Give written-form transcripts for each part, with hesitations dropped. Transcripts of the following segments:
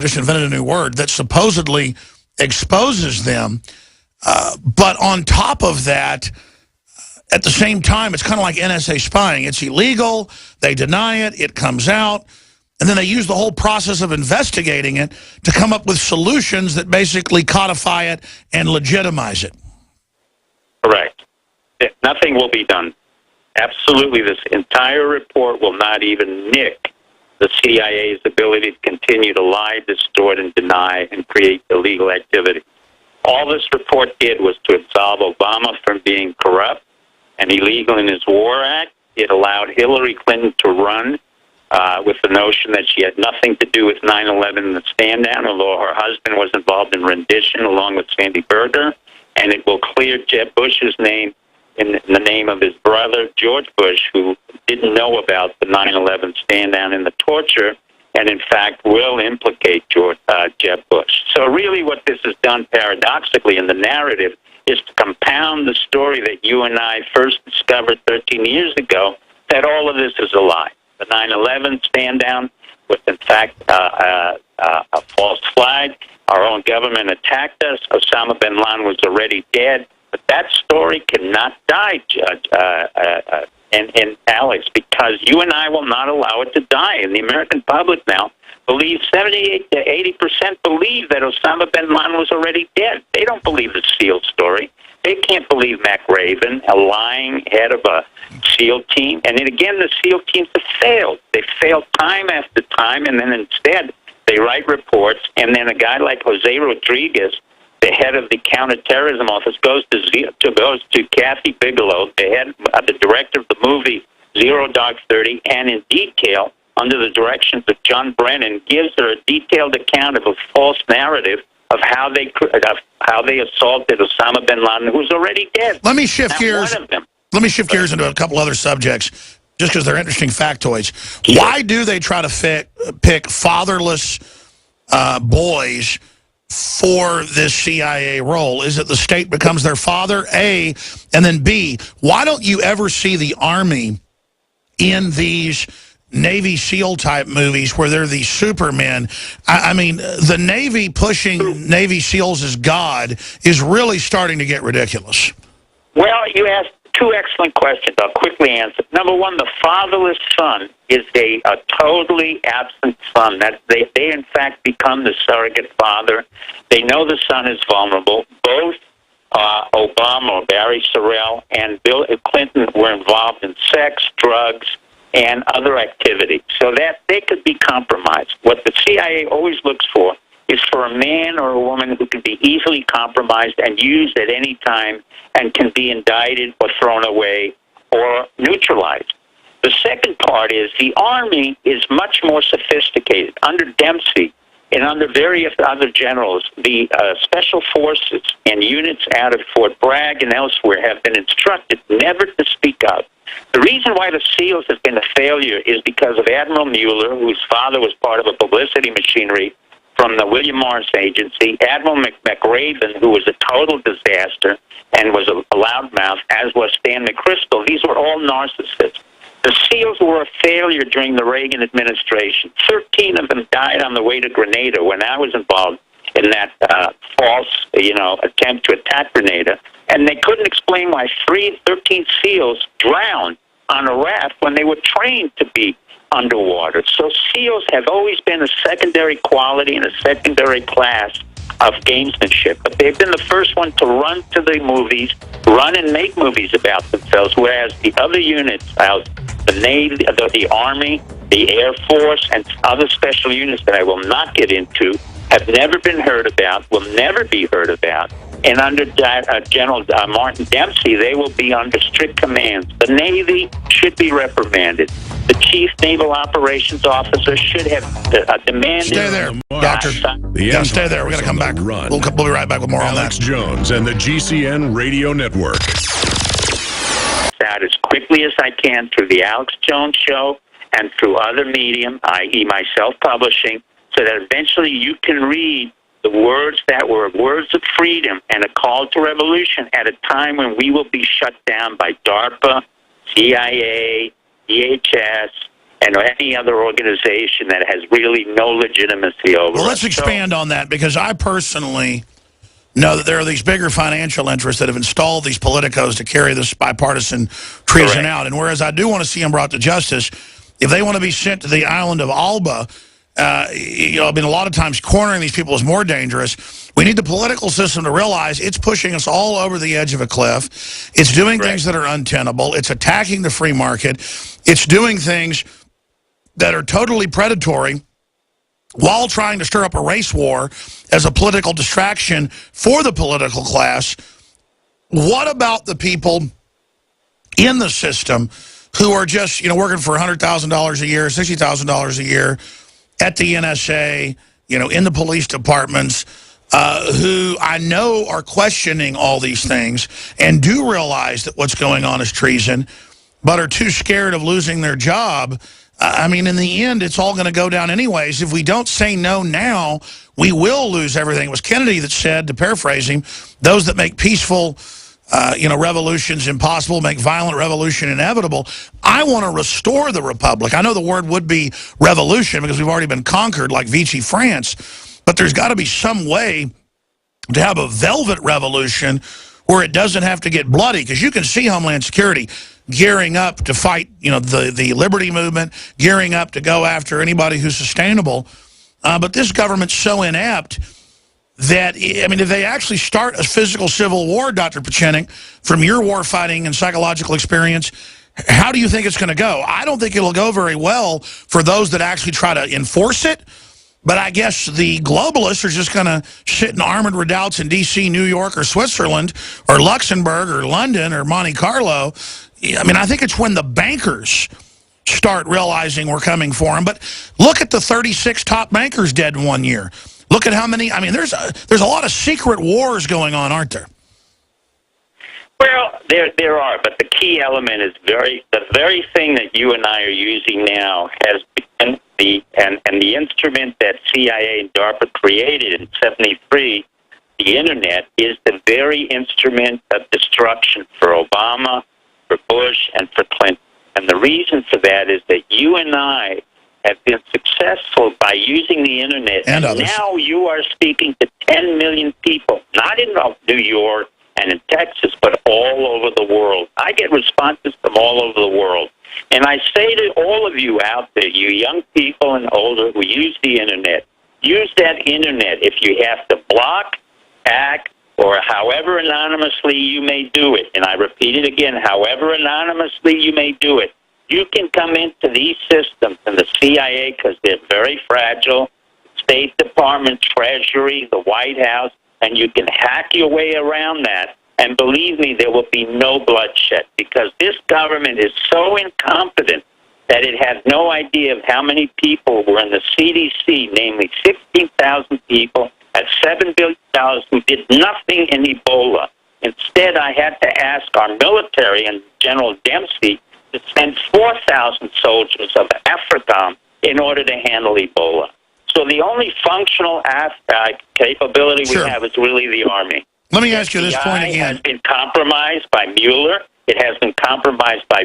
just invented a new word, that supposedly exposes them. But on top of that, at the same time, it's kind of like NSA spying. It's illegal. They deny it. It comes out. And then they use the whole process of investigating it to come up with solutions that basically codify it and legitimize it. Correct. Nothing will be done. Absolutely, this entire report will not even nick the CIA's ability to continue to lie, distort, and deny and create illegal activity. All this report did was to absolve Obama from being corrupt and illegal in his War Act. It allowed Hillary Clinton to run with the notion that she had nothing to do with 9/11 and the stand-down, although her husband was involved in rendition along with Sandy Berger. And it will clear Jeb Bush's name in the name of his brother, George Bush, who didn't know about the 9/11 stand-down and the torture, and in fact will implicate Jeb Bush. So really what this has done paradoxically in the narrative is to compound the story that you and I first discovered 13 years ago, that all of this is a lie. The 9/11 stand-down was in fact a false flag. Our own government attacked us. Osama bin Laden was already dead. But that story cannot die, Judge and Alex, because you and I will not allow it to die. And the American public now believes 78 to 80% believe that Osama bin Laden was already dead. They don't believe the SEAL story. They can't believe Mac Raven, a lying head of a SEAL team. And then again, the SEAL teams have failed. They failed time after time, and then instead they write reports, and then a guy like Jose Rodriguez, the head of the counterterrorism office, goes to Kathy Bigelow, the director of the movie Zero Dark 30, and in detail, under the directions of John Brennan, gives her a detailed account of a false narrative of how they assaulted Osama bin Laden, who's already dead. Let me shift gears. Let me shift gears into a couple other subjects, just because they're interesting factoids. Why do they try to pick fatherless boys for this CIA role? Is it the state becomes their father, A, and then B, why don't you ever see the Army in these Navy SEAL type movies where they're these supermen? I mean, the Navy pushing Navy SEALs as God is really starting to get ridiculous. Well, you asked two excellent questions. I'll quickly answer. Number one, the fatherless son is a totally absent son. That they in fact become the surrogate father. They know the son is vulnerable. Both Obama, or Barry Sorrell, and Bill Clinton were involved in sex, drugs, and other activities, so that they could be compromised. What the CIA always looks for is for a man or a woman who can be easily compromised and used at any time and can be indicted or thrown away or neutralized. The second part is the Army is much more sophisticated. Under Dempsey and under various other generals, the special forces and units out of Fort Bragg and elsewhere have been instructed never to speak up. The reason why the SEALs have been a failure is because of Admiral Mueller, whose father was part of a publicity machinery from the William Morris Agency, Admiral McRaven, who was a total disaster and was a loudmouth, as was Stan McChrystal. These were all narcissists. The SEALs were a failure during the Reagan administration. 13 of them died on the way to Grenada when I was involved in that false, attempt to attack Grenada. And they couldn't explain why 13 SEALs drowned on a raft when they were trained to be underwater. So SEALs have always been a secondary quality and a secondary class of gamesmanship. But they've been the first one to run to the movies, run and make movies about themselves, whereas the other units, the Navy, the Army, the Air Force, and other special units that I will not get into, have never been heard about, will never be heard about. And under General Martin Dempsey, they will be under strict commands. The Navy should be reprimanded. The Chief Naval Operations Officer should have demanded... Stay there, Doctor. Stay there. We're going to come back. We'll be right back with more on that. Alex Jones and the GCN Radio Network. Out as quickly as I can through the Alex Jones Show and through other medium, i.e. myself publishing, so that eventually you can read the words that were words of freedom and a call to revolution at a time when we will be shut down by DARPA, CIA, DHS, and any other organization that has really no legitimacy over Well, let's us. expand on that, because I personally know that there are these bigger financial interests that have installed these politicos to carry this bipartisan treason Correct. out. And whereas I do want to see them brought to justice, if they want to be sent to the island of Alba, you know, I mean, a lot of times cornering these people is more dangerous. We need the political system to realize it's pushing us all over the edge of a cliff. It's doing things that are untenable. It's attacking the free market. It's doing things that are totally predatory, while trying to stir up a race war as a political distraction for the political class. What about the people in the system who are just, you know, working for $100,000 a year, $60,000 a year at the NSA, you know, in the police departments, who I know are questioning all these things and do realize that what's going on is treason, but are too scared of losing their job? I mean, in the end, it's all going to go down anyways. If we don't say no now, we will lose everything. It was Kennedy that said, to paraphrase him, those that make peaceful, you know, revolutions impossible, make violent revolution inevitable. I want to restore the republic. I know the word would be revolution because we've already been conquered like Vichy France, but there's got to be some way to have a velvet revolution where it doesn't have to get bloody, because you can see Homeland Security gearing up to fight, you know, the liberty movement, gearing up to go after anybody who's sustainable. But this government's so inept that, I mean, if they actually start a physical civil war, Dr. Pieczenik, from your war fighting and psychological experience, how do you think it's going to go? I don't think it'll go very well for those that actually try to enforce it. But I guess the globalists are just going to sit in armored redoubts in D.C., New York, or Switzerland, or Luxembourg, or London, or Monte Carlo. I mean, I think it's when the bankers start realizing we're coming for them. But look at the 36 top bankers dead in 1 year. Look at how many. I mean, there's a lot of secret wars going on, aren't there? Well, there are, but the key element is the very thing that you and I are using now has been the instrument that CIA and DARPA created in '73, the Internet, is the very instrument of destruction for Obama, for Bush, and for Clinton. And the reason for that is that you and I have been successful by using the Internet. And now you are speaking to 10 million people, not in New York and in Texas, but all over the world. I get responses from all over the world. And I say to all of you out there, you young people and older who use the Internet, use that Internet. If you have to block, hack, or however anonymously you may do it, and I repeat it again, however anonymously you may do it, you can come into these systems in the CIA because they're very fragile, State Department, Treasury, the White House, and you can hack your way around that. And believe me, there will be no bloodshed because this government is so incompetent that it has no idea of how many people were in the CDC, namely 16,000 people at $7 billion who did nothing in Ebola. Instead, I had to ask our military and General Dempsey to send 4,000 soldiers of AFRICOM in order to handle Ebola. So the only functional capability we have is really the Army. Let me ask you this point again. It has been compromised by Mueller. It has been compromised by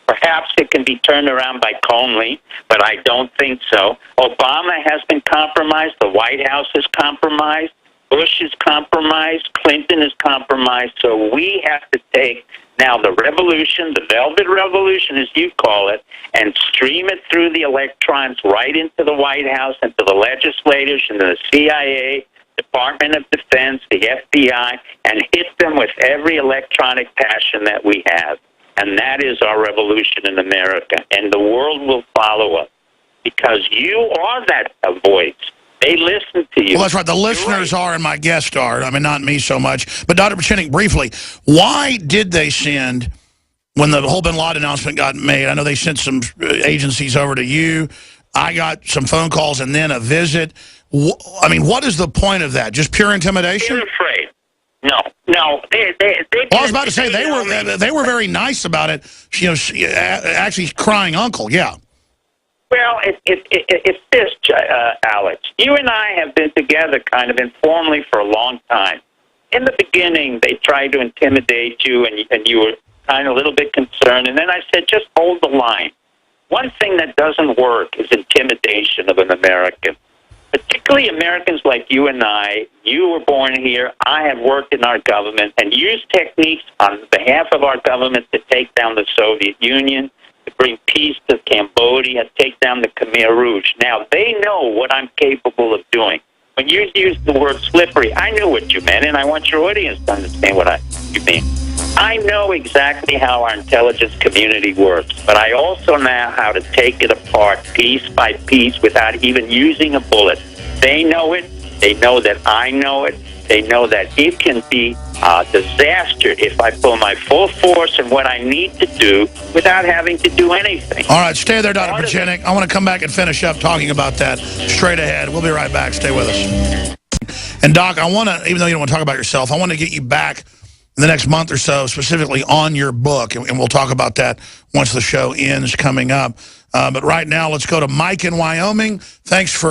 perhaps it can be turned around by Conley, but I don't think so. Obama has been compromised. The White House is compromised. Bush is compromised. Clinton is compromised. So we have to take now the revolution, the velvet revolution as you call it, and stream it through the electrons right into the White House, into the legislators, into the CIA, Department of Defense, the FBI, and hit them with every electronic passion that we have. And that is our revolution in America. And the world will follow us because you are that voice. They listen to you. Well, that's right. The listeners are and my guests are. I mean, not me so much. But Dr. Pieczenik, briefly, why did they send, when the whole bin Laden announcement got made, I know they sent some agencies over to you. I got some phone calls and then a visit. I mean, what is the point of that? Just pure intimidation? They're afraid. No. Well, I was about to say they were very nice about it. You know, actually crying uncle. Yeah. Well, it's this, Alex. You and I have been together kind of informally for a long time. In the beginning, they tried to intimidate you, and you were kind of a little bit concerned. And then I said, just hold the line. One thing that doesn't work is intimidation of an American, particularly Americans like you and I. You were born here. I have worked in our government and used techniques on behalf of our government to take down the Soviet Union, to bring peace to Cambodia, take down the Khmer Rouge. Now, they know what I'm capable of doing. When you used the word slippery, I knew what you meant, and I want your audience to understand what you mean. I know exactly how our intelligence community works, but I also know how to take it apart piece by piece without even using a bullet. They know it. They know that I know it. They know that it can be a disaster if I pull my full force and what I need to do without having to do anything. All right, stay there, Dr. Pieczenik. I want to come back and finish up talking about that straight ahead. We'll be right back. Stay with us. And, Doc, I want to, even though you don't want to talk about yourself, I want to get you back in the next month or so, specifically on your book, and we'll talk about that once the show ends coming up. But right now, let's go to Mike in Wyoming. Thanks for